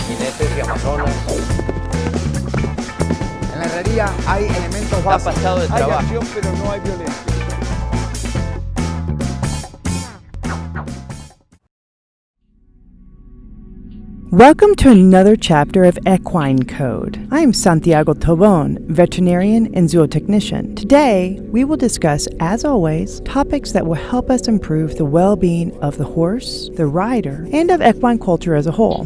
Jinetes y amazonas. En la herrería hay elementos Está básicos. pasado de Hay trabajo. acción, pero no hay violencia. Welcome to another chapter of Equine Code. I am Santiago Tobon, veterinarian and zootechnician. Today, we will discuss, as always, topics that will help us improve the well-being of the horse, the rider, and of equine culture as a whole.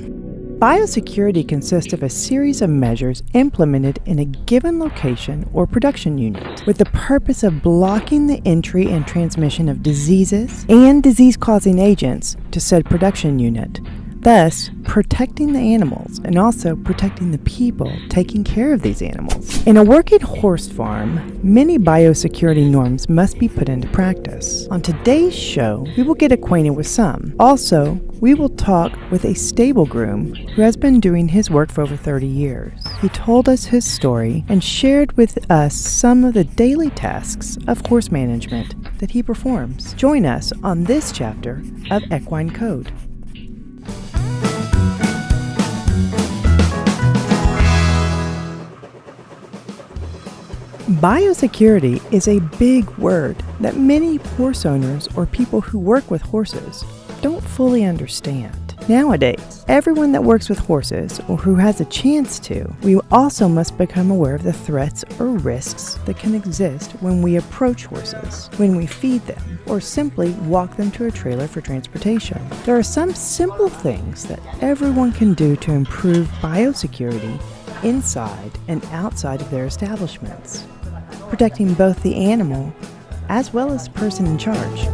Biosecurity consists of a series of measures implemented in a given location or production unit with the purpose of blocking the entry and transmission of diseases and disease-causing agents to said production unit, thus protecting the animals and also protecting the people taking care of these animals. In a working horse farm, many biosecurity norms must be put into practice. On today's show, we will get acquainted with some. Also, we will talk with a stable groom who has been doing his work for over 30 years. He told us his story and shared with us some of the daily tasks of horse management that he performs. Join us on this chapter of Equine Code. Biosecurity is a big word that many horse owners or people who work with horses don't fully understand. Nowadays, everyone that works with horses or who has a chance to, we also must become aware of the threats or risks that can exist when we approach horses, when we feed them, or simply walk them to a trailer for transportation. There are some simple things that everyone can do to improve biosecurity inside and outside of their establishments, protecting both the animal as well as the person in charge.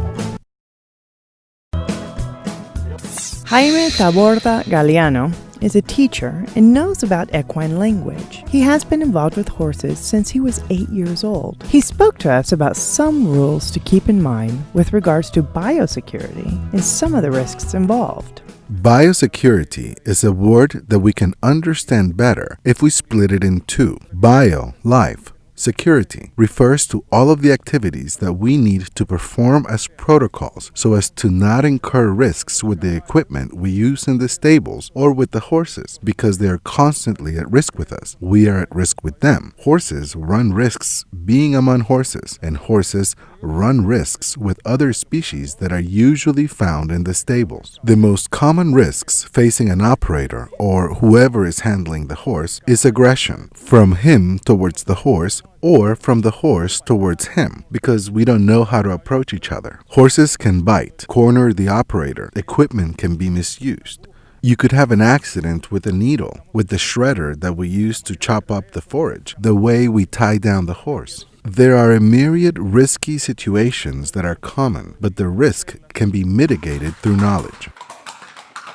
Jaime Taborda Galeano is a teacher and knows about equine language. He has been involved with horses since he was 8 years old. He spoke to us about some rules to keep in mind with regards to biosecurity and some of the risks involved. Biosecurity is a word that we can understand better if we split it in two. Bio, life. Security refers to all of the activities that we need to perform as protocols so as to not incur risks with the equipment we use in the stables or with the horses because they are constantly at risk with us. We are at risk with them. Horses run risks being among horses, and horses run risks with other species that are usually found in the stables. The most common risks facing an operator or whoever is handling the horse is aggression from him towards the horse or from the horse towards him because we don't know how to approach each other. Horses can bite, corner the operator, equipment can be misused. You could have an accident with a needle, with the shredder that we use to chop up the forage, the way we tie down the horse. There are a myriad risky situations that are common, but the risk can be mitigated through knowledge.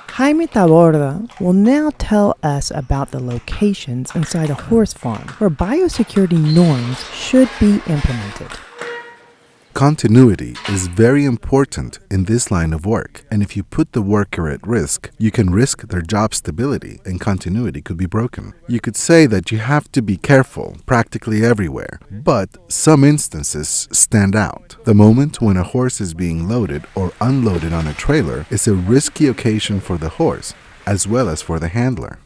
Jaime Taborda will now tell us about the locations inside a horse farm where biosecurity norms should be implemented. Continuity is very important in this line of work, and if you put the worker at risk, you can risk their job stability and continuity could be broken. You could say that you have to be careful practically everywhere, but some instances stand out. The moment when a horse is being loaded or unloaded on a trailer is a risky occasion for the horse, as well as for the handler.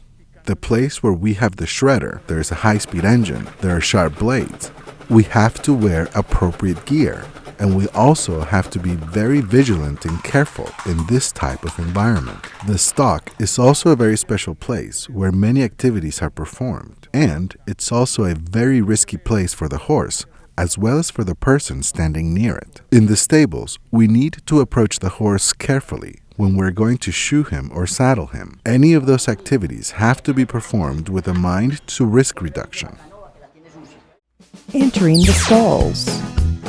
The place where we have the shredder, there is a high-speed engine, there are sharp blades. We have to wear appropriate gear, and we also have to be very vigilant and careful in this type of environment. The stock is also a very special place where many activities are performed, and it's also a very risky place for the horse, as well as for the person standing near it. In the stables, we need to approach the horse carefully when we're going to shoe him or saddle him. Any of those activities have to be performed with a mind to risk reduction. Entering the stalls.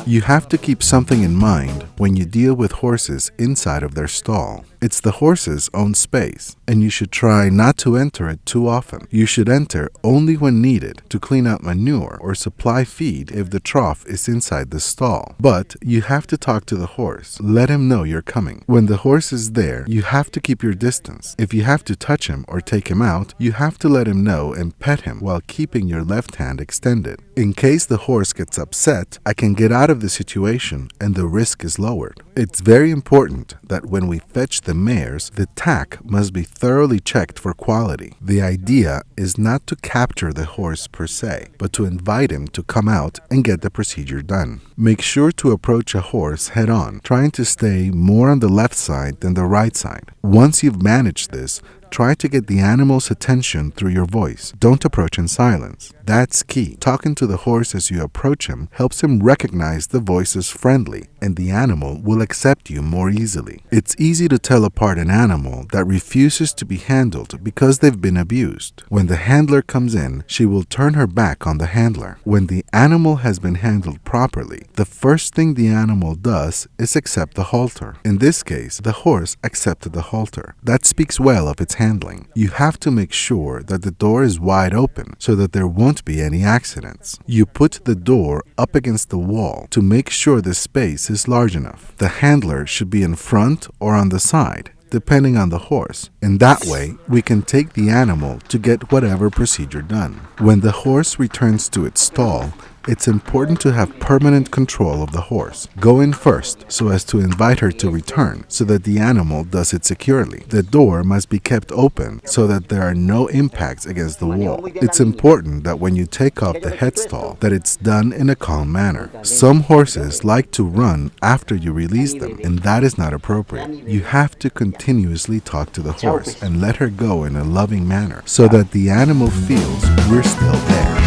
You have to keep something in mind when you deal with horses inside of their stall. It's the horse's own space, and you should try not to enter it too often. You should enter only when needed to clean out manure or supply feed if the trough is inside the stall. But you have to talk to the horse. Let him know you're coming. When the horse is there, you have to keep your distance. If you have to touch him or take him out, you have to let him know and pet him while keeping your left hand extended. In case the horse gets upset, I can get out of the situation and the risk is lowered. It's very important that when we fetch the mares, the tack must be thoroughly checked for quality. The idea is not to capture the horse per se, but to invite him to come out and get the procedure done. Make sure to approach a horse head on, trying to stay more on the left side than the right side. Once you've managed this, try to get the animal's attention through your voice. Don't approach in silence. That's key. Talking to the horse as you approach him helps him recognize the voice as friendly, and the animal will accept you more easily. It's easy to tell apart an animal that refuses to be handled because they've been abused. When the handler comes in, she will turn her back on the handler. When the animal has been handled properly, the first thing the animal does is accept the halter. In this case, the horse accepted the halter. That speaks well of its handling. You have to make sure that the door is wide open so that there won't be any accidents. You put the door up against the wall to make sure the space is large enough. The handler should be in front or on the side, depending on the horse. In that way, we can take the animal to get whatever procedure done. When the horse returns to its stall, it's important to have permanent control of the horse. Go in first so as to invite her to return so that the animal does it securely. The door must be kept open so that there are no impacts against the wall. It's important that when you take off the headstall that it's done in a calm manner. Some horses like to run after you release them, and that is not appropriate. You have to continuously talk to the horse and let her go in a loving manner so that the animal feels we're still there.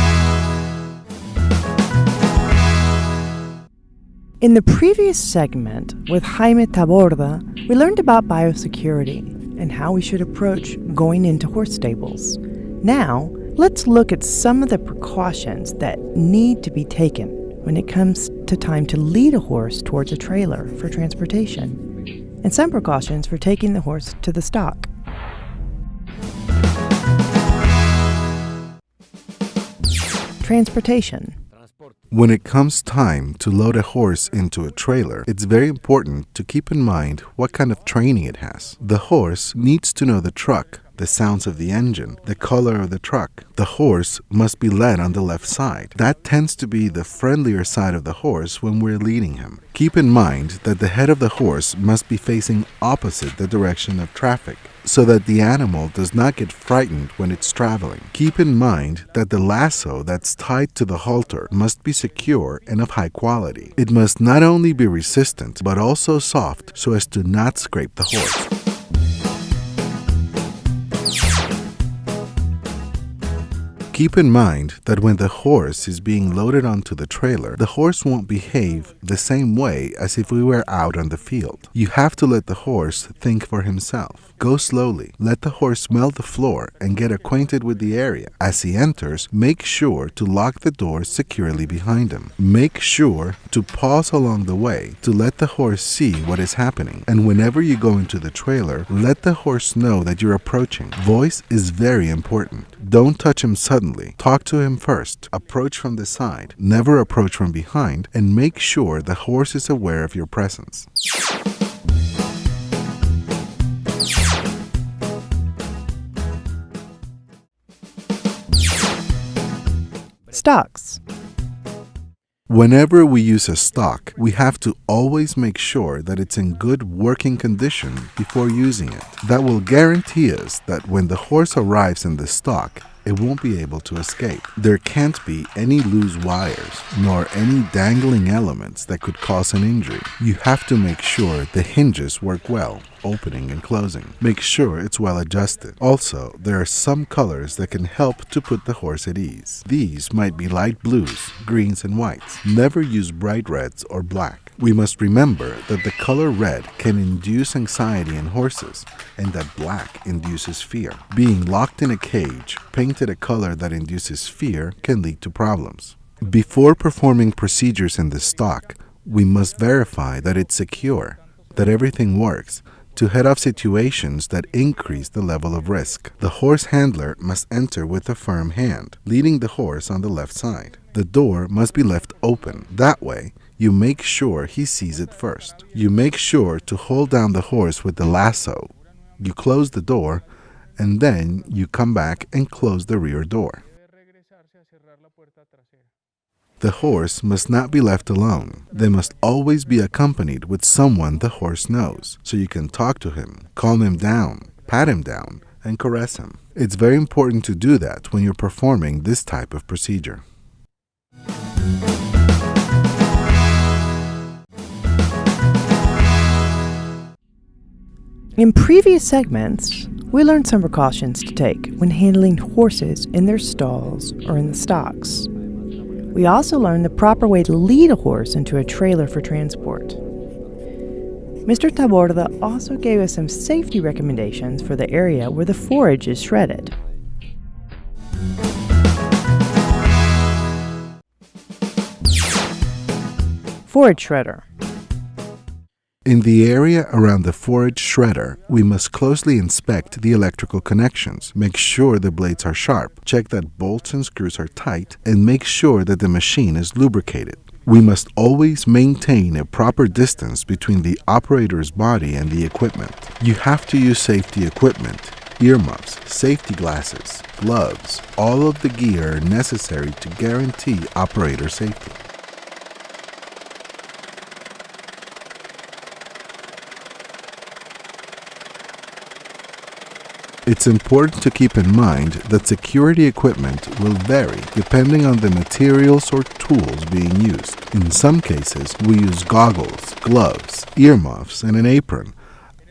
In the previous segment with Jaime Taborda, we learned about biosecurity and how we should approach going into horse stables. Now, let's look at some of the precautions that need to be taken when it comes to time to lead a horse towards a trailer for transportation, and some precautions for taking the horse to the stock. Transportation. When it comes time to load a horse into a trailer, it's very important to keep in mind what kind of training it has. The horse needs to know the truck, the sounds of the engine, the color of the truck. The horse must be led on the left side. That tends to be the friendlier side of the horse when we're leading him. Keep in mind that the head of the horse must be facing opposite the direction of traffic, so that the animal does not get frightened when it's traveling. Keep in mind that the lasso that's tied to the halter must be secure and of high quality. It must not only be resistant, but also soft so as to not scrape the horse. Keep in mind that when the horse is being loaded onto the trailer, the horse won't behave the same way as if we were out on the field. You have to let the horse think for himself. Go slowly. Let the horse smell the floor and get acquainted with the area. As he enters, make sure to lock the door securely behind him. Make sure to pause along the way to let the horse see what is happening. And whenever you go into the trailer, let the horse know that you're approaching. Voice is very important. Don't touch him suddenly. Talk to him first. Approach from the side. Never approach from behind, and make sure the horse is aware of your presence. Stocks. Whenever we use a stock, we have to always make sure that it's in good working condition before using it. That will guarantee us that when the horse arrives in the stock, it won't be able to escape. There can't be any loose wires, nor any dangling elements that could cause an injury. You have to make sure the hinges work well, opening and closing. Make sure it's well adjusted. Also, there are some colors that can help to put the horse at ease. These might be light blues, greens, and whites. Never use bright reds or black. We must remember that the color red can induce anxiety in horses, and that black induces fear. Being locked in a cage, painted a color that induces fear can lead to problems. Before performing procedures in the stock, we must verify that it's secure, that everything works, to head off situations that increase the level of risk. The horse handler must enter with a firm hand, leading the horse on the left side. The door must be left open. That way, you make sure he sees it first. You make sure to hold down the horse with the lasso. You close the door, and then you come back and close the rear door. The horse must not be left alone. They must always be accompanied with someone the horse knows, so you can talk to him, calm him down, pat him down, and caress him. It's very important to do that when you're performing this type of procedure. In previous segments, we learned some precautions to take when handling horses in their stalls or in the stocks. We also learned the proper way to lead a horse into a trailer for transport. Mr. Taborda also gave us some safety recommendations for the area where the forage is shredded. Forage shredder. In the area around the forage shredder, we must closely inspect the electrical connections, make sure the blades are sharp, check that bolts and screws are tight, and make sure that the machine is lubricated. We must always maintain a proper distance between the operator's body and the equipment. You have to use safety equipment, earmuffs, safety glasses, gloves, all of the gear necessary to guarantee operator safety. It's important to keep in mind that security equipment will vary depending on the materials or tools being used. In some cases, we use goggles, gloves, earmuffs, and an apron,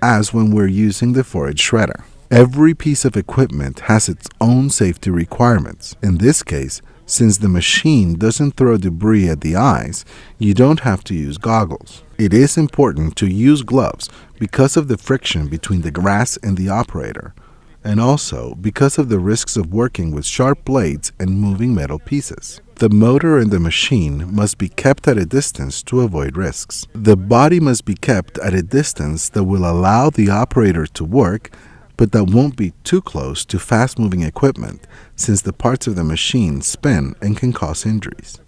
as when we're using the forage shredder. Every piece of equipment has its own safety requirements. In this case, since the machine doesn't throw debris at the eyes, you don't have to use goggles. It is important to use gloves because of the friction between the grass and the operator, and also because of the risks of working with sharp blades and moving metal pieces. The motor and the machine must be kept at a distance to avoid risks. The body must be kept at a distance that will allow the operator to work, but that won't be too close to fast-moving equipment, since the parts of the machine spin and can cause injuries.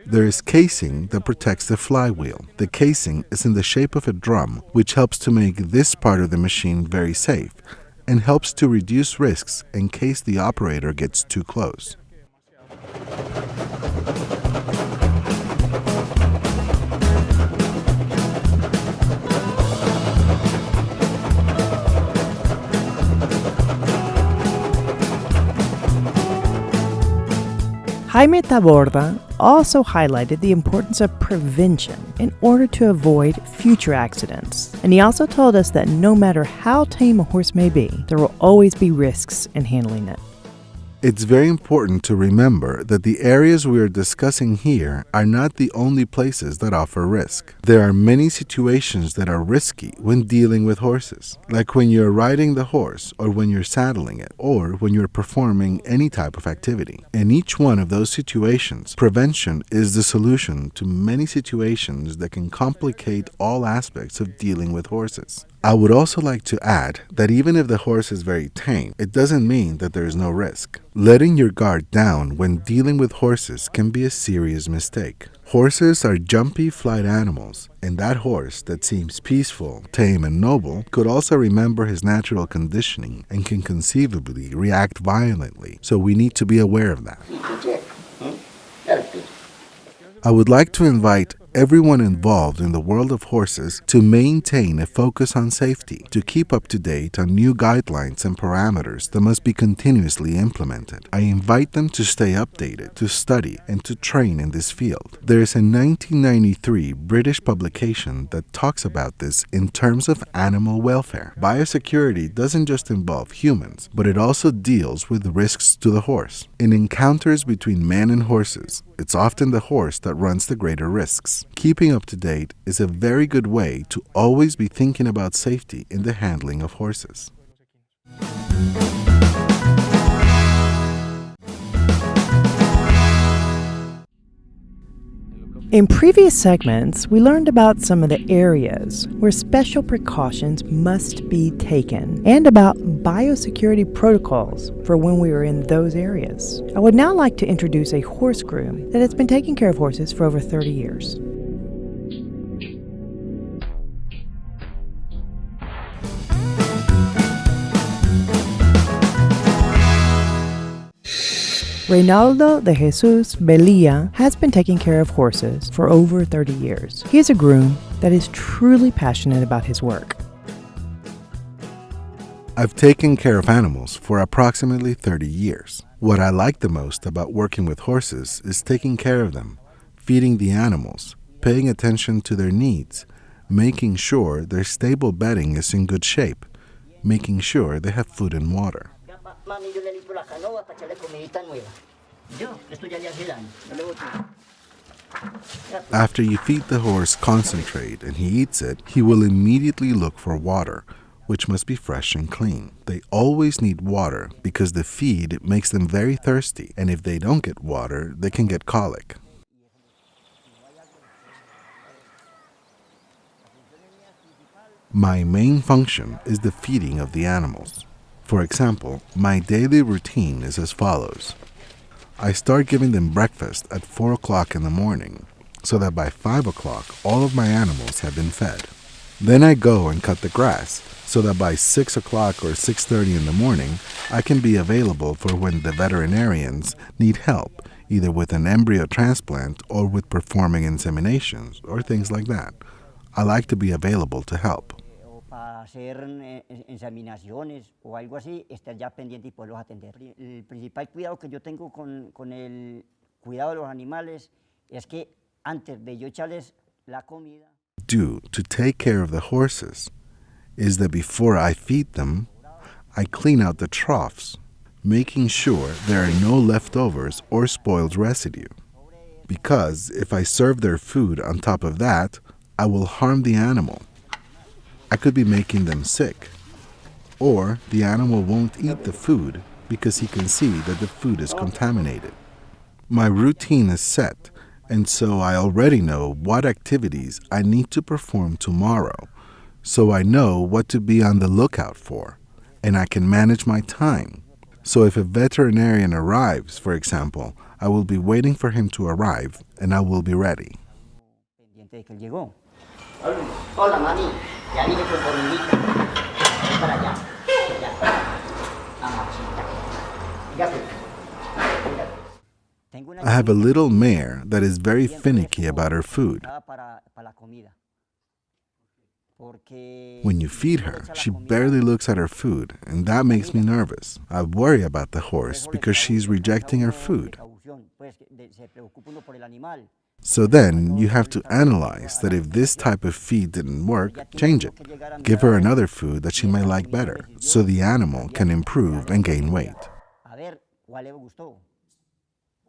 There is casing that protects the flywheel. The casing is in the shape of a drum, which helps to make this part of the machine very safe and helps to reduce risks in case the operator gets too close. Jaime Taborda also highlighted the importance of prevention in order to avoid future accidents. And he also told us that no matter how tame a horse may be, there will always be risks in handling it. It's very important to remember that the areas we are discussing here are not the only places that offer risk. There are many situations that are risky when dealing with horses, like when you're riding the horse or when you're saddling it or when you're performing any type of activity. In each one of those situations, prevention is the solution to many situations that can complicate all aspects of dealing with horses. I would also like to add that even if the horse is very tame, it doesn't mean that there is no risk. Letting your guard down when dealing with horses can be a serious mistake. Horses are jumpy flight animals, and that horse that seems peaceful, tame, and noble could also remember his natural conditioning and can conceivably react violently, so we need to be aware of that. I would like to invite everyone involved in the world of horses to maintain a focus on safety, to keep up to date on new guidelines and parameters that must be continuously implemented. I invite them to stay updated, to study, and to train in this field. There is a 1993 British publication that talks about this in terms of animal welfare. Biosecurity doesn't just involve humans, but it also deals with risks to the horse. In encounters between men and horses, it's often the horse that runs the greater risks. Keeping up to date is a very good way to always be thinking about safety in the handling of horses. In previous segments, we learned about some of the areas where special precautions must be taken and about biosecurity protocols for when we are in those areas. I would now like to introduce a horse groom that has been taking care of horses for over 30 years. Reynaldo de Jesus Belia has been taking care of horses for over 30 years. He is a groom that is truly passionate about his work. I've taken care of animals for approximately 30 years. What I like the most about working with horses is taking care of them, feeding the animals, paying attention to their needs, making sure their stable bedding is in good shape, making sure they have food and water. After you feed the horse concentrate and he eats it, he will immediately look for water, which must be fresh and clean. They always need water because the feed makes them very thirsty, and if they don't get water, they can get colic. My main function is the feeding of the animals. For example, my daily routine is as follows. I start giving them breakfast at 4 o'clock in the morning, so that by 5 o'clock all of my animals have been fed. Then I go and cut the grass, so that by 6 o'clock or 6:30 in the morning, I can be available for when the veterinarians need help, either with an embryo transplant or with performing inseminations or things like that. I like to be available to help. Hacer inseminaciones o algo así, estar ya pendiente y poderlos atender. El principal cuidado que yo tengo con el cuidado de los animales es que antes de yo echarles la comida. Do to take care of the horses is that before I feed them, I clean out the troughs, making sure there are no leftovers or spoiled residue. Because if I serve their food on top of that, I will harm the animal. I could be making them sick. Or the animal won't eat the food because he can see that the food is contaminated. My routine is set, and so I already know what activities I need to perform tomorrow, so I know what to be on the lookout for, and I can manage my time. So if a veterinarian arrives, for example, I will be waiting for him to arrive, and I will be ready. Hola, mami. Ya vine con Dominita. Para allá. I have a little mare that is very finicky about her food. When you feed her, she barely looks at her food, and that makes me nervous. I worry about the horse because she's rejecting her food. So then you have to analyze that if this type of feed didn't work, change it. Give her another food that she might like better, so the animal can improve and gain weight.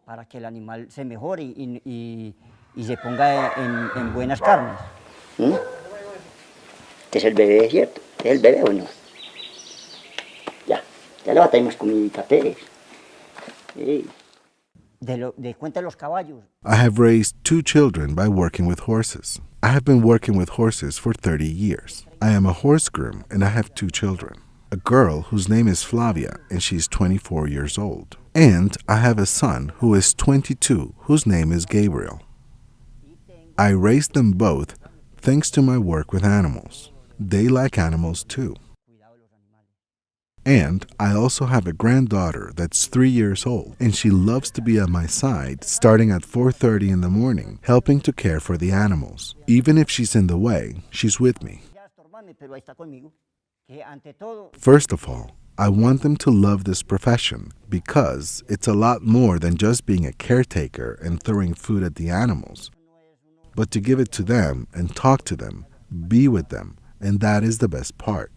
Para que el animal se mejore y se ponga en buenas carnes. Este es el bebé, ¿cierto? ¿Este es el bebé o no? Ya le batamos comidita, Pérez. De cuenta de los caballos. I have raised 2 children by working with horses. I have been working with horses for 30 years. I am a horse groom and I have 2 children. A girl whose name is Flavia and she's 24 years old. And I have a son who is 22 whose name is Gabriel. I raised them both thanks to my work with animals. They like animals too. And I also have a granddaughter that's 3 years old, and she loves to be at my side starting at 4:30 in the morning, helping to care for the animals. Even if she's in the way, she's with me. First of all, I want them to love this profession because it's a lot more than just being a caretaker and throwing food at the animals, but to give it to them and talk to them, be with them, and that is the best part.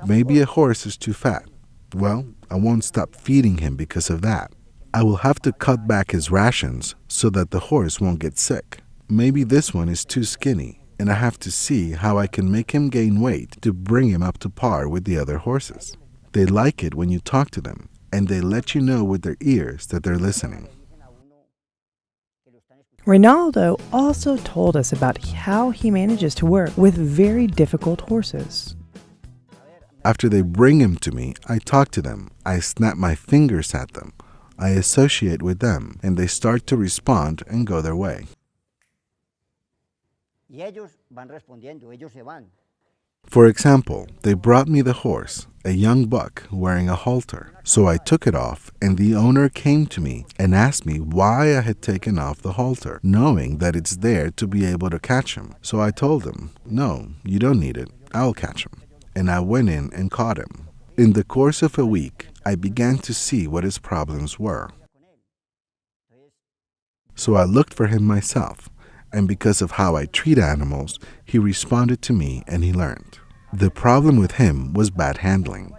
Maybe a horse is too fat. Well, I won't stop feeding him because of that. I will have to cut back his rations so that the horse won't get sick. Maybe this one is too skinny, and I have to see how I can make him gain weight to bring him up to par with the other horses. They like it when you talk to them, and they let you know with their ears that they're listening. Ronaldo also told us about how he manages to work with very difficult horses. After they bring him to me, I talk to them, I snap my fingers at them, I associate with them, and they start to respond and go their way. Y ellos van respondiendo, ellos se van. For example, they brought me the horse, a young buck wearing a halter. So I took it off, and the owner came to me and asked me why I had taken off the halter, knowing that it's there to be able to catch him. So I told him, no, you don't need it, I'll catch him. And I went in and caught him. In the course of a week, I began to see what his problems were. So I looked for him myself. And because of how I treat animals, he responded to me and he learned. The problem with him was bad handling.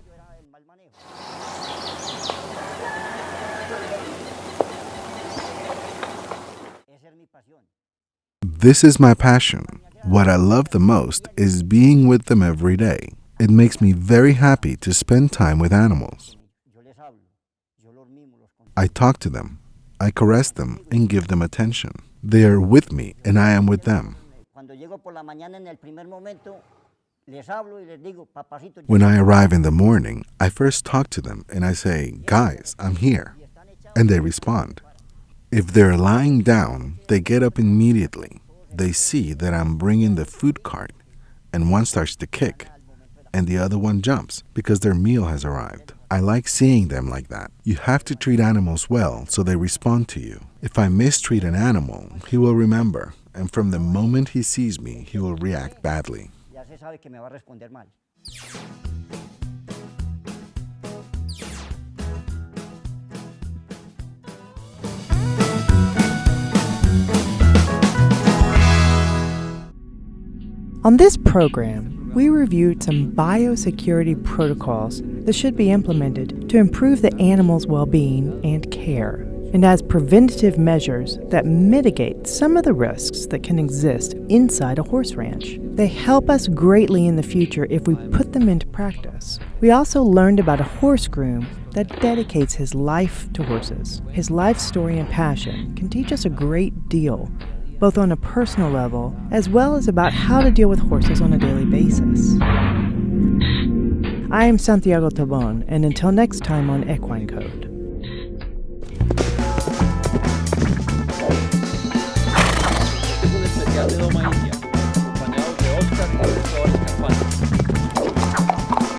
This is my passion. What I love the most is being with them every day. It makes me very happy to spend time with animals. I talk to them, I caress them, and give them attention. They are with me, and I am with them. When I arrive in the morning, I first talk to them, and I say, guys, I'm here. And they respond. If they're lying down, they get up immediately. They see that I'm bringing the food cart, and one starts to kick, and the other one jumps because their meal has arrived. I like seeing them like that. You have to treat animals well so they respond to you. If I mistreat an animal, he will remember, and from the moment he sees me, he will react badly. On this program, we reviewed some biosecurity protocols that should be implemented to improve the animal's well-being and care, and as preventative measures that mitigate some of the risks that can exist inside a horse ranch. They help us greatly in the future if we put them into practice. We also learned about a horse groom that dedicates his life to horses. His life story and passion can teach us a great deal, both on a personal level as well as about how to deal with horses on a daily basis. I am Santiago Tobon, and until next time on Equine Code.